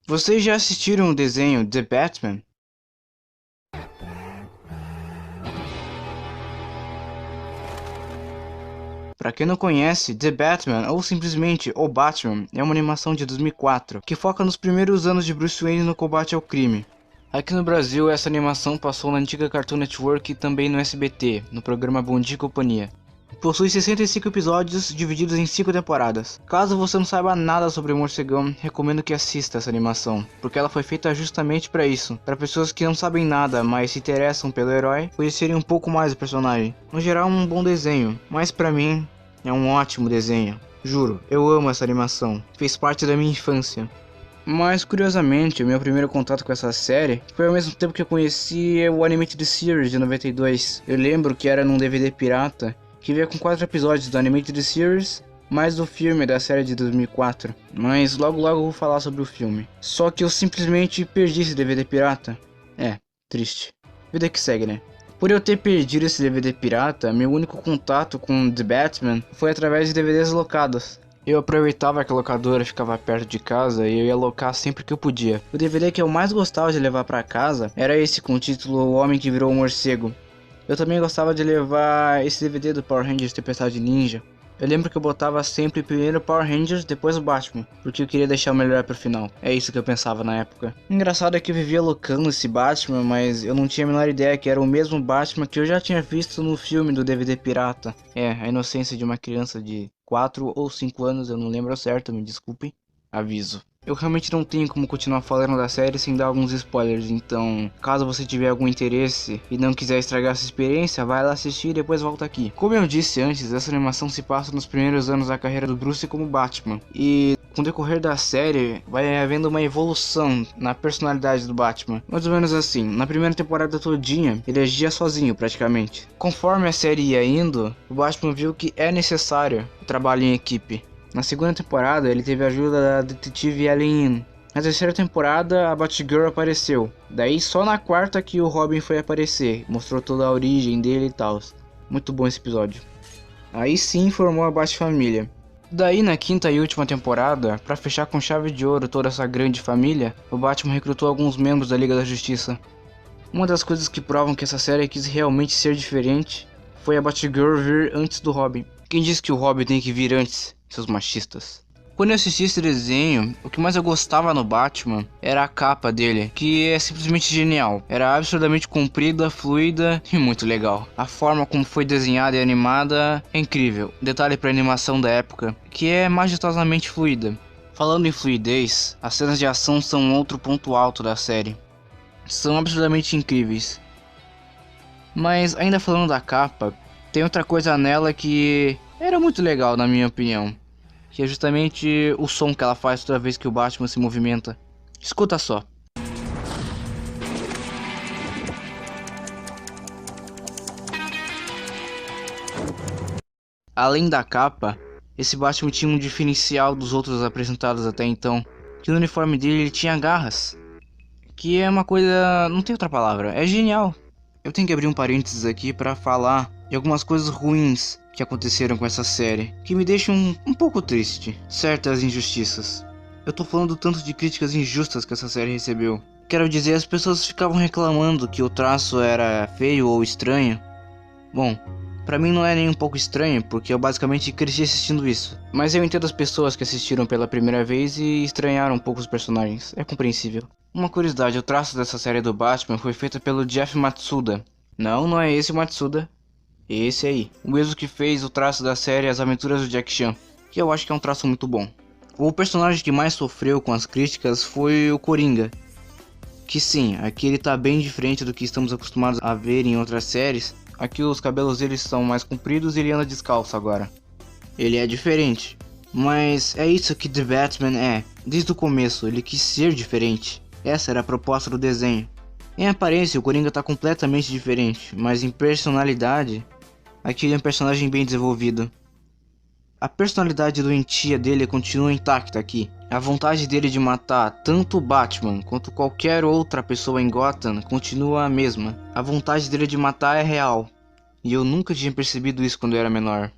Vocês já assistiram o desenho The Batman? Pra quem não conhece, The Batman, ou simplesmente O Batman, é uma animação de 2004, que foca nos primeiros anos de Bruce Wayne no combate ao crime. Aqui no Brasil, essa animação passou na antiga Cartoon Network e também no SBT, no programa Bom Dia e Companhia. Possui 65 episódios divididos em 5 temporadas. Caso você não saiba nada sobre o morcegão, recomendo que assista essa animação, porque ela foi feita justamente para isso, para pessoas que não sabem nada, mas se interessam pelo herói, conhecerem um pouco mais do personagem. No geral, um bom desenho, mas para mim é um ótimo desenho. Juro, eu amo essa animação, fez parte da minha infância. Mas curiosamente, o meu primeiro contato com essa série foi ao mesmo tempo que eu conheci o Animated Series de 92. Eu lembro que era num DVD pirata, que veio com 4 episódios do Animated Series, mais do filme da série de 2004. Mas logo eu vou falar sobre o filme. Só que eu simplesmente perdi esse DVD pirata. É, triste. Vida que segue, né? Por eu ter perdido esse DVD pirata, meu único contato com The Batman foi através de DVDs locados. Eu aproveitava que a locadora ficava perto de casa e eu ia locar sempre que eu podia. O DVD que eu mais gostava de levar para casa era esse com o título O Homem que Virou um Morcego. Eu também gostava de levar esse DVD do Power Rangers Tempestade Ninja. Eu lembro que eu botava sempre primeiro Power Rangers, depois o Batman, porque eu queria deixar o melhor pro final. É isso que eu pensava na época. Engraçado é que eu vivia locando esse Batman, mas eu não tinha a menor ideia que era o mesmo Batman que eu já tinha visto no filme do DVD pirata. É, a inocência de uma criança de 4 ou 5 anos, eu não lembro ao certo, me desculpe. Aviso. Eu realmente não tenho como continuar falando da série sem dar alguns spoilers, então caso você tiver algum interesse e não quiser estragar essa experiência, vai lá assistir e depois volta aqui. Como eu disse antes, essa animação se passa nos primeiros anos da carreira do Bruce como Batman, e com o decorrer da série vai havendo uma evolução na personalidade do Batman. Mais ou menos assim, na primeira temporada todinha, ele agia sozinho praticamente. Conforme a série ia indo, o Batman viu que é necessário o trabalho em equipe. Na segunda temporada, ele teve a ajuda da detetive Ellen. Na terceira temporada, a Batgirl apareceu. Daí só na quarta que o Robin foi aparecer, mostrou toda a origem dele e tal. Muito bom esse episódio. Aí sim formou a Bat-Família. Daí na quinta e última temporada, para fechar com chave de ouro toda essa grande família, o Batman recrutou alguns membros da Liga da Justiça. Uma das coisas que provam que essa série quis realmente ser diferente foi a Batgirl vir antes do Robin. Quem disse que o Robin tem que vir antes? Seus machistas. Quando eu assisti esse desenho, o que mais eu gostava no Batman era a capa dele, que é simplesmente genial. Era absurdamente comprida, fluida e muito legal. A forma como foi desenhada e animada é incrível. Detalhe para animação da época, que é majestosamente fluida. Falando em fluidez, as cenas de ação são outro ponto alto da série. São absurdamente incríveis. Mas ainda falando da capa, tem outra coisa nela que era muito legal na minha opinião. Que é justamente o som que ela faz toda vez que o Batman se movimenta. Escuta só. Além da capa, esse Batman tinha um diferencial dos outros apresentados até então. Que no uniforme dele ele tinha garras. Que é uma coisa... não tem outra palavra. É genial. Eu tenho que abrir um parênteses aqui para falar de algumas coisas ruins que aconteceram com essa série, que me deixam um pouco triste. Certas injustiças. Eu tô falando do tanto de críticas injustas que essa série recebeu. Quero dizer, as pessoas ficavam reclamando que o traço era feio ou estranho. Bom, pra mim não é nem um pouco estranho, porque eu basicamente cresci assistindo isso. Mas eu entendo as pessoas que assistiram pela primeira vez e estranharam um pouco os personagens. É compreensível. Uma curiosidade, o traço dessa série do Batman foi feito pelo Jeff Matsuda. Não é esse o Matsuda. Esse aí, o mesmo que fez o traço da série As Aventuras do Jack Chan, que eu acho que é um traço muito bom. O personagem que mais sofreu com as críticas foi o Coringa. Que sim, aqui ele tá bem diferente do que estamos acostumados a ver em outras séries. Aqui os cabelos dele são mais compridos e ele anda descalço agora. Ele é diferente, mas é isso que The Batman é. Desde o começo, ele quis ser diferente. Essa era a proposta do desenho. Em aparência, o Coringa tá completamente diferente, mas em personalidade, aqui ele é um personagem bem desenvolvido. A personalidade doentia dele continua intacta aqui. A vontade dele de matar tanto o Batman quanto qualquer outra pessoa em Gotham continua a mesma. A vontade dele de matar é real. E eu nunca tinha percebido isso quando eu era menor.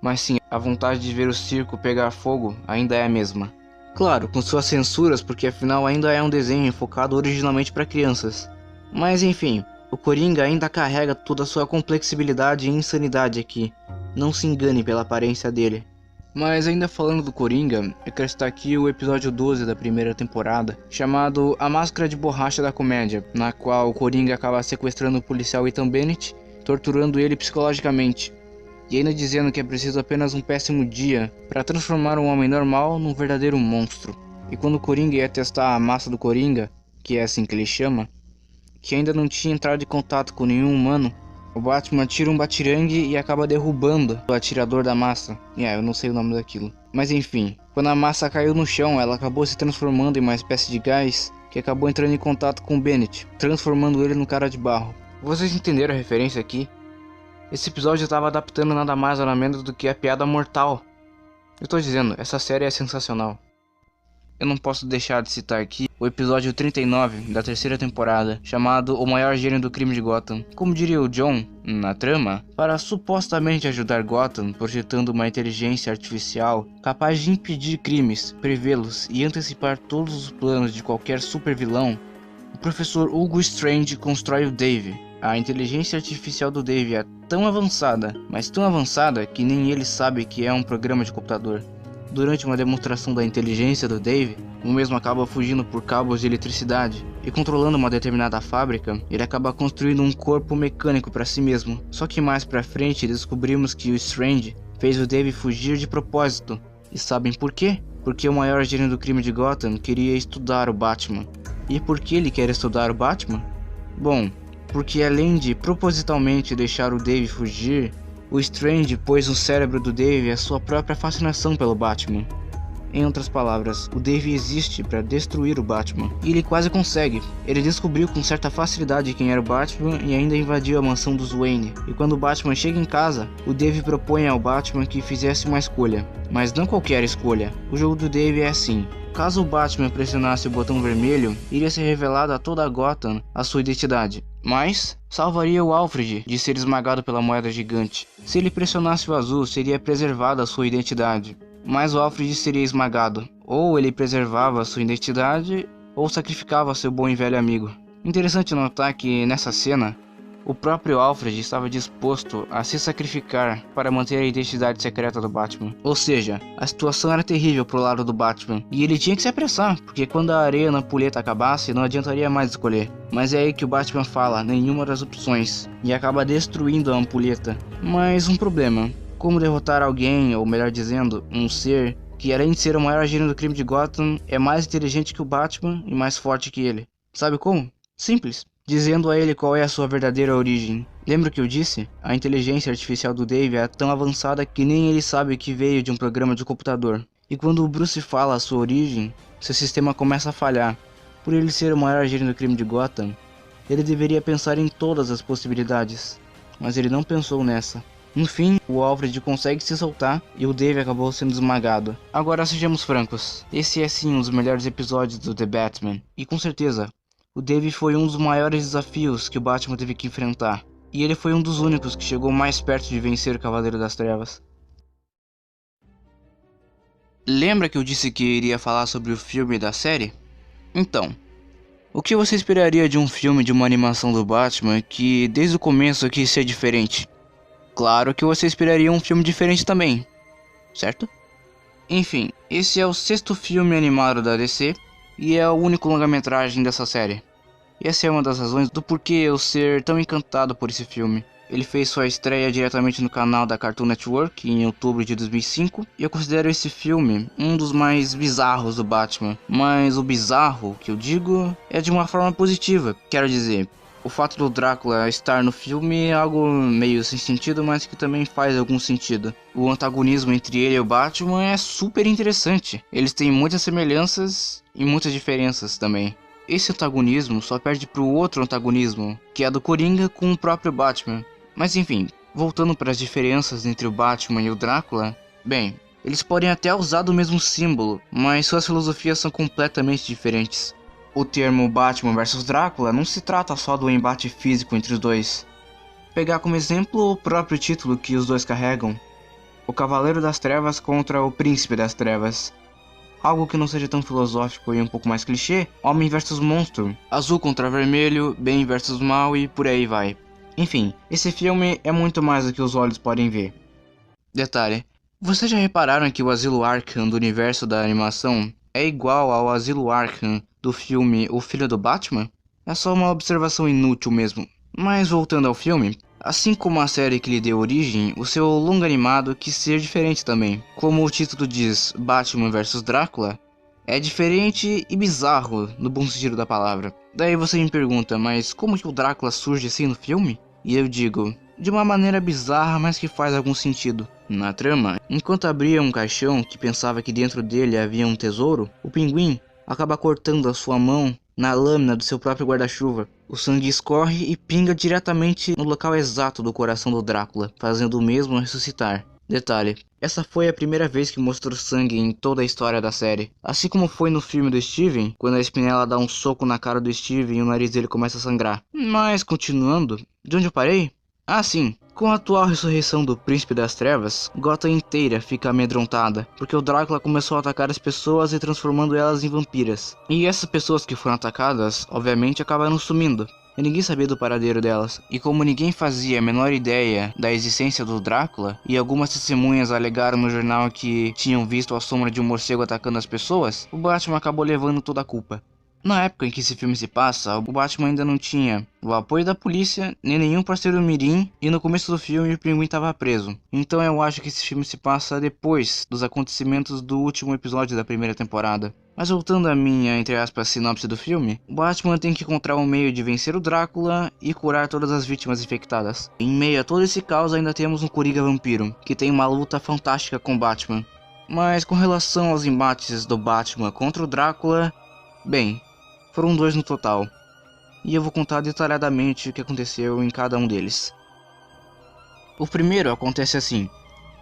Mas sim, a vontade de ver o circo pegar fogo ainda é a mesma. Claro, com suas censuras, porque afinal ainda é um desenho focado originalmente para crianças. Mas enfim, o Coringa ainda carrega toda a sua complexibilidade e insanidade aqui. Não se engane pela aparência dele. Mas ainda falando do Coringa, eu quero citar aqui o episódio 12 da primeira temporada, chamado A Máscara de Borracha da Comédia, na qual o Coringa acaba sequestrando o policial Ethan Bennett, torturando ele psicologicamente, e ainda dizendo que é preciso apenas um péssimo dia para transformar um homem normal num verdadeiro monstro. E quando o Coringa ia testar a massa do Coringa, que é assim que ele chama, que ainda não tinha entrado em contato com nenhum humano, o Batman tira um batirangue e acaba derrubando o atirador da massa. Eu não sei o nome daquilo. Mas enfim, quando a massa caiu no chão, ela acabou se transformando em uma espécie de gás que acabou entrando em contato com o Bennett, transformando ele no cara de barro. Vocês entenderam a referência aqui? Esse episódio estava adaptando nada mais nada menos do que a piada mortal. Eu tô dizendo, essa série é sensacional. Eu não posso deixar de citar aqui o episódio 39 da terceira temporada, chamado O Maior Gênio do Crime de Gotham. Como diria o John na trama, para supostamente ajudar Gotham, projetando uma inteligência artificial capaz de impedir crimes, prevê-los e antecipar todos os planos de qualquer supervilão, o professor Hugo Strange constrói o Dave. A inteligência artificial do Dave é tão avançada, mas tão avançada que nem ele sabe que é um programa de computador. Durante uma demonstração da inteligência do Dave, o mesmo acaba fugindo por cabos de eletricidade e controlando uma determinada fábrica, ele acaba construindo um corpo mecânico para si mesmo. Só que mais pra frente descobrimos que o Strange fez o Dave fugir de propósito. E sabem por quê? Porque o maior gênio do crime de Gotham queria estudar o Batman. E por que ele quer estudar o Batman? Bom, porque além de propositalmente deixar o Dave fugir, o Strange pôs no cérebro do Dave a sua própria fascinação pelo Batman. Em outras palavras, o Dave existe para destruir o Batman. E ele quase consegue. Ele descobriu com certa facilidade quem era o Batman e ainda invadiu a mansão dos Wayne. E quando o Batman chega em casa, o Dave propõe ao Batman que fizesse uma escolha. Mas não qualquer escolha. O jogo do Dave é assim. Caso o Batman pressionasse o botão vermelho, iria ser revelado a toda a Gotham a sua identidade. Mas salvaria o Alfred de ser esmagado pela moeda gigante. Se ele pressionasse o azul, seria preservada a sua identidade. Mas o Alfred seria esmagado. Ou ele preservava a sua identidade, ou sacrificava seu bom e velho amigo. Interessante notar que nessa cena, o próprio Alfred estava disposto a se sacrificar para manter a identidade secreta do Batman. Ou seja, a situação era terrível pro lado do Batman. E ele tinha que se apressar, porque quando a areia na ampulheta acabasse, não adiantaria mais escolher. Mas é aí que o Batman fala nenhuma das opções, e acaba destruindo a ampulheta. Mas um problema. Como derrotar alguém, ou melhor dizendo, um ser que além de ser o maior gênio do crime de Gotham, é mais inteligente que o Batman e mais forte que ele. Sabe como? Simples. Dizendo a ele qual é a sua verdadeira origem. Lembra que eu disse? A inteligência artificial do Dave é tão avançada que nem ele sabe que veio de um programa de computador. E quando o Bruce fala a sua origem, seu sistema começa a falhar. Por ele ser o maior gênio do crime de Gotham, ele deveria pensar em todas as possibilidades. Mas ele não pensou nessa. No fim, o Alfred consegue se soltar e o Dave acabou sendo esmagado. Agora sejamos francos, esse é sim um dos melhores episódios do The Batman. E com certeza, o Dave foi um dos maiores desafios que o Batman teve que enfrentar. E ele foi um dos únicos que chegou mais perto de vencer o Cavaleiro das Trevas. Lembra que eu disse que iria falar sobre o filme da série? Então, o que você esperaria de um filme de uma animação do Batman que desde o começo quis ser diferente? Claro que você esperaria um filme diferente também, certo? Enfim, esse é o 6º filme animado da DC e é o único longa-metragem dessa série. E essa é uma das razões do porquê eu ser tão encantado por esse filme. Ele fez sua estreia diretamente no canal da Cartoon Network em outubro de 2005 e eu considero esse filme um dos mais bizarros do Batman. Mas o bizarro que eu digo é de uma forma positiva, quero dizer. O fato do Drácula estar no filme é algo meio sem sentido, mas que também faz algum sentido. O antagonismo entre ele e o Batman é super interessante. Eles têm muitas semelhanças e muitas diferenças também. Esse antagonismo só perde pro outro antagonismo, que é do Coringa com o próprio Batman. Mas enfim, voltando para as diferenças entre o Batman e o Drácula, bem, eles podem até usar do mesmo símbolo, mas suas filosofias são completamente diferentes. O termo Batman vs Drácula não se trata só do embate físico entre os dois. Pegar como exemplo o próprio título que os dois carregam, o Cavaleiro das Trevas contra o Príncipe das Trevas. Algo que não seja tão filosófico e um pouco mais clichê, homem versus monstro, azul contra vermelho, bem versus mal e por aí vai. Enfim, esse filme é muito mais do que os olhos podem ver. Detalhe, vocês já repararam que o Asilo Arkham do universo da animação é igual ao Asilo Arkham do filme O Filho do Batman? É só uma observação inútil mesmo. Mas voltando ao filme, assim como a série que lhe deu origem, o seu longa animado quis ser diferente também. Como o título diz, Batman vs Drácula, é diferente e bizarro, no bom sentido da palavra. Daí você me pergunta, mas como que o Drácula surge assim no filme? E eu digo, de uma maneira bizarra, mas que faz algum sentido. Na trama, enquanto abria um caixão que pensava que dentro dele havia um tesouro, o Pinguim acaba cortando a sua mão na lâmina do seu próprio guarda-chuva. O sangue escorre e pinga diretamente no local exato do coração do Drácula, fazendo o mesmo ressuscitar. Detalhe, essa foi a primeira vez que mostrou sangue em toda a história da série. Assim como foi no filme do Steven, quando a Spinella dá um soco na cara do Steven e o nariz dele começa a sangrar. Mas continuando, de onde eu parei? Ah sim, com a atual ressurreição do Príncipe das Trevas, Gotham inteira fica amedrontada, porque o Drácula começou a atacar as pessoas e transformando elas em vampiras. E essas pessoas que foram atacadas, obviamente acabaram sumindo. E ninguém sabia do paradeiro delas. E como ninguém fazia a menor ideia da existência do Drácula, e algumas testemunhas alegaram no jornal que tinham visto a sombra de um morcego atacando as pessoas, o Batman acabou levando toda a culpa. Na época em que esse filme se passa, o Batman ainda não tinha o apoio da polícia, nem nenhum parceiro mirim, e no começo do filme o Pinguim estava preso. Então eu acho que esse filme se passa depois dos acontecimentos do último episódio da primeira temporada. Mas voltando à minha, entre aspas, sinopse do filme, o Batman tem que encontrar um meio de vencer o Drácula e curar todas as vítimas infectadas. Em meio a todo esse caos ainda temos um Coringa Vampiro, que tem uma luta fantástica com o Batman. Mas com relação aos embates do Batman contra o Drácula, bem, foram 2 no total, e eu vou contar detalhadamente o que aconteceu em cada um deles. O primeiro acontece assim.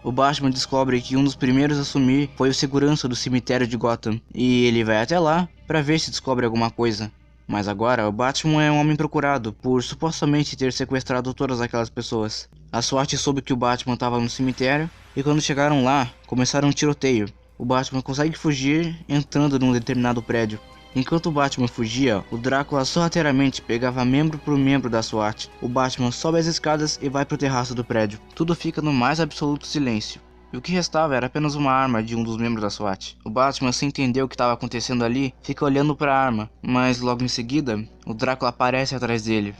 O Batman descobre que um dos primeiros a sumir foi o segurança do cemitério de Gotham, e ele vai até lá para ver se descobre alguma coisa. Mas agora o Batman é um homem procurado por supostamente ter sequestrado todas aquelas pessoas. A SWAT soube que o Batman estava no cemitério, e quando chegaram lá, começaram um tiroteio. O Batman consegue fugir entrando num determinado prédio. Enquanto o Batman fugia, o Drácula sorrateiramente pegava membro por membro da SWAT. O Batman sobe as escadas e vai pro terraço do prédio. Tudo fica no mais absoluto silêncio. E o que restava era apenas uma arma de um dos membros da SWAT. O Batman, sem entender o que estava acontecendo ali, fica olhando para a arma, mas logo em seguida, o Drácula aparece atrás dele.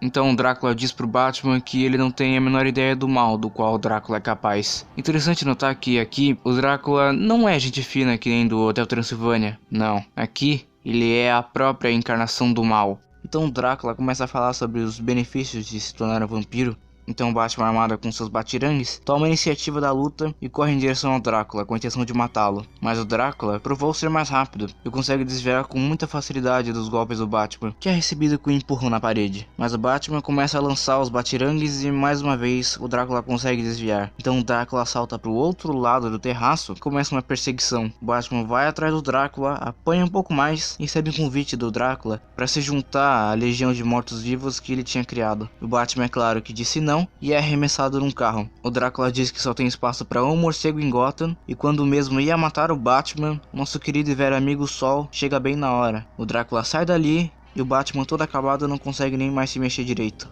Então o Drácula diz pro Batman que ele não tem a menor ideia do mal do qual o Drácula é capaz. Interessante notar que aqui, o Drácula não é gente fina que nem do Hotel Transilvânia. Não, aqui ele é a própria encarnação do mal. Então o Drácula começa a falar sobre os benefícios de se tornar um vampiro. Então o Batman, armado com seus batirangues, toma a iniciativa da luta e corre em direção ao Drácula com a intenção de matá-lo. Mas o Drácula provou ser mais rápido e consegue desviar com muita facilidade dos golpes do Batman, que é recebido com um empurrão na parede. Mas o Batman começa a lançar os batirangues e mais uma vez o Drácula consegue desviar. Então o Drácula salta para o outro lado do terraço e começa uma perseguição. O Batman vai atrás do Drácula, apanha um pouco mais e recebe um convite do Drácula para se juntar à legião de mortos-vivos que ele tinha criado. O Batman, é claro, que disse não e é arremessado num carro. O Drácula diz que só tem espaço para um morcego em Gotham, e quando mesmo ia matar o Batman, nosso querido e velho amigo Sol chega bem na hora. O Drácula sai dali e o Batman, todo acabado, não consegue nem mais se mexer direito.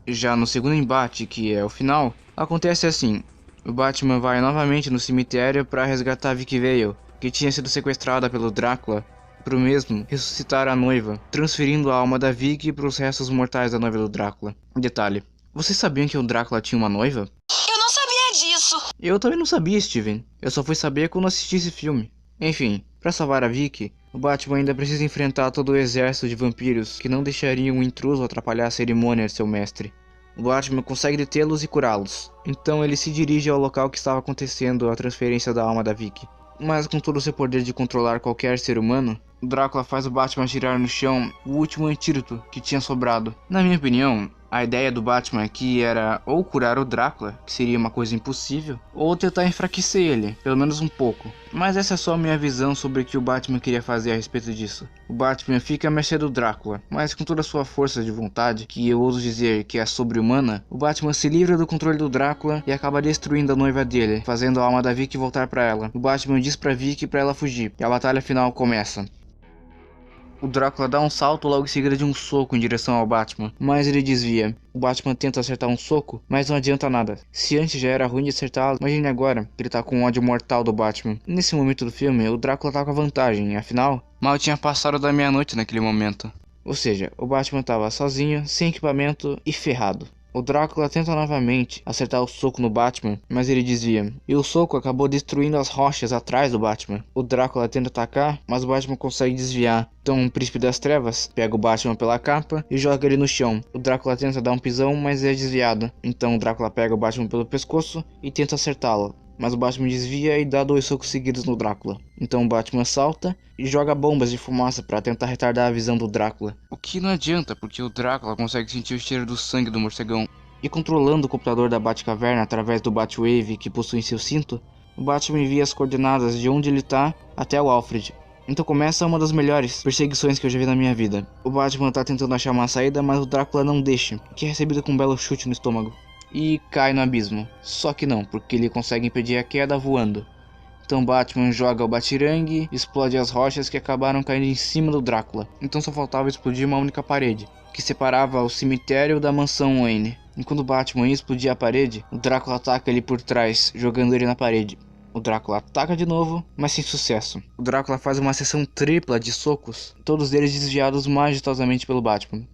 Já no segundo embate, que é o final, acontece assim. O Batman vai novamente no cemitério para resgatar Vicky Vale, que tinha sido sequestrada pelo Drácula, para o mesmo ressuscitar a noiva, transferindo a alma da Vicky para os restos mortais da noiva do Drácula. Detalhe, vocês sabiam que o Drácula tinha uma noiva? Eu não sabia disso! Eu também não sabia, Steven. Eu só fui saber quando assisti esse filme. Enfim, para salvar a Vicky, o Batman ainda precisa enfrentar todo o exército de vampiros que não deixariam um intruso atrapalhar a cerimônia de seu mestre. O Batman consegue detê-los e curá-los. Então ele se dirige ao local que estava acontecendo a transferência da alma da Vicky. Mas com todo o seu poder de controlar qualquer ser humano, Drácula faz o Batman girar no chão o último antídoto que tinha sobrado. Na minha opinião, A ideia do Batman aqui era ou curar o Drácula, que seria uma coisa impossível, ou tentar enfraquecer ele, pelo menos um pouco. Mas essa é só a minha visão sobre o que o Batman queria fazer a respeito disso. O Batman fica à mercê do Drácula, mas com toda a sua força de vontade, que eu ouso dizer que é sobre-humana, o Batman se livra do controle do Drácula e acaba destruindo a noiva dele, fazendo a alma da Vicky voltar para ela. O Batman diz pra Vicky para ela fugir, e a batalha final começa. O Drácula dá um salto logo em seguida de um soco em direção ao Batman, mas ele desvia. O Batman tenta acertar um soco, mas não adianta nada. Se antes já era ruim de acertá-lo, imagine agora que ele tá com um ódio mortal do Batman. Nesse momento do filme, o Drácula tá com a vantagem, afinal, mal tinha passado da meia-noite naquele momento. Ou seja, o Batman tava sozinho, sem equipamento e ferrado. O Drácula tenta novamente acertar o soco no Batman, mas ele desvia, e o soco acabou destruindo as rochas atrás do Batman. O Drácula tenta atacar, mas o Batman consegue desviar. Então o Príncipe das Trevas pega o Batman pela capa e joga ele no chão. O Drácula tenta dar um pisão, mas é desviado. Então o Drácula pega o Batman pelo pescoço e tenta acertá-lo, mas o Batman desvia e dá 2 socos seguidos no Drácula. Então o Batman salta e joga bombas de fumaça para tentar retardar a visão do Drácula. O que não adianta, porque o Drácula consegue sentir o cheiro do sangue do morcegão. E controlando o computador da Batcaverna através do Batwave que possui em seu cinto, o Batman envia as coordenadas de onde ele está até o Alfred. Então começa uma das melhores perseguições que eu já vi na minha vida. O Batman tá tentando achar uma saída, mas o Drácula não deixa, que é recebido com um belo chute no estômago. E cai no abismo. Só que não, porque ele consegue impedir a queda voando. Então Batman joga o batirangue, explode as rochas que acabaram caindo em cima do Drácula. Então só faltava explodir uma única parede, que separava o cemitério da mansão Wayne. E quando Batman ia explodir a parede, o Drácula ataca ele por trás, jogando ele na parede. O Drácula ataca de novo, mas sem sucesso. O Drácula faz uma sessão tripla de socos, todos eles desviados majestosamente pelo Batman.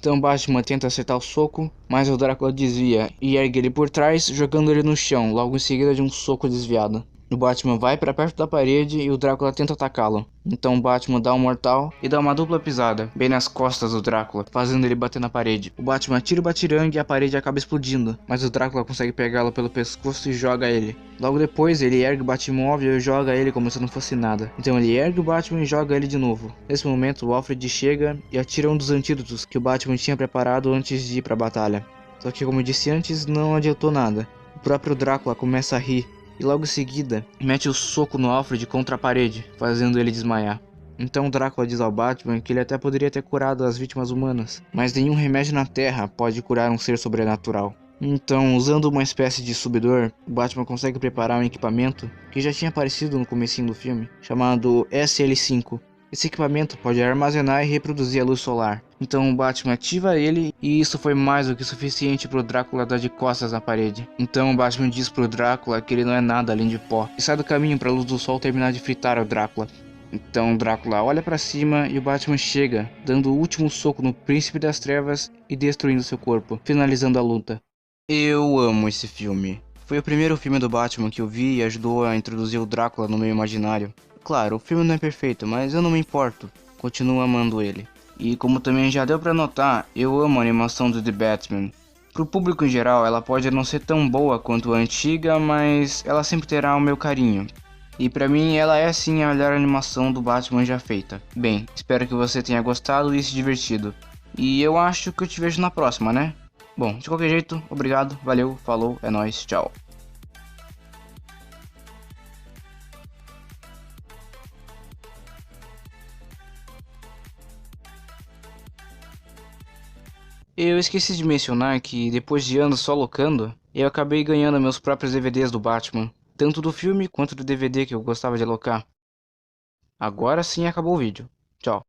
Então Batman tenta acertar o soco, mas o Drácula desvia e ergue ele por trás, jogando ele no chão, logo em seguida de um soco desviado. O Batman vai para perto da parede e o Drácula tenta atacá-lo. Então o Batman dá um mortal e dá uma dupla pisada, bem nas costas do Drácula, fazendo ele bater na parede. O Batman tira o batirangue e a parede acaba explodindo, mas o Drácula consegue pegá-lo pelo pescoço e joga ele. Logo depois ele ergue o Batmóvel e joga ele como se não fosse nada. Então ele ergue o Batman e joga ele de novo. Nesse momento o Alfred chega e atira um dos antídotos que o Batman tinha preparado antes de ir para a batalha. Só que como eu disse antes, não adiantou nada. O próprio Drácula começa a rir. E logo em seguida, mete o soco no Alfred contra a parede, fazendo ele desmaiar. Então Drácula diz ao Batman que ele até poderia ter curado as vítimas humanas, mas nenhum remédio na Terra pode curar um ser sobrenatural. Então, usando uma espécie de subidor, o Batman consegue preparar um equipamento que já tinha aparecido no comecinho do filme, chamado SL5. Esse equipamento pode armazenar e reproduzir a luz solar. Então o Batman ativa ele e isso foi mais do que suficiente para o Drácula dar de costas na parede. Então o Batman diz pro Drácula que ele não é nada além de pó e sai do caminho para a luz do sol terminar de fritar o Drácula. Então o Drácula olha para cima e o Batman chega, dando o último soco no Príncipe das Trevas e destruindo seu corpo, finalizando a luta. Eu amo esse filme. Foi o primeiro filme do Batman que eu vi e ajudou a introduzir o Drácula no meu imaginário. Claro, o filme não é perfeito, mas eu não me importo, continuo amando ele. E como também já deu pra notar, eu amo a animação do The Batman. Pro público em geral, ela pode não ser tão boa quanto a antiga, mas ela sempre terá o meu carinho. E pra mim, ela é sim a melhor animação do Batman já feita. Bem, espero que você tenha gostado e se divertido. E eu acho que eu te vejo na próxima, né? Bom, de qualquer jeito, obrigado, valeu, falou, é nóis, tchau. Eu esqueci de mencionar que depois de anos só locando, eu acabei ganhando meus próprios DVDs do Batman, tanto do filme quanto do DVD que eu gostava de alocar. Agora sim acabou o vídeo. Tchau.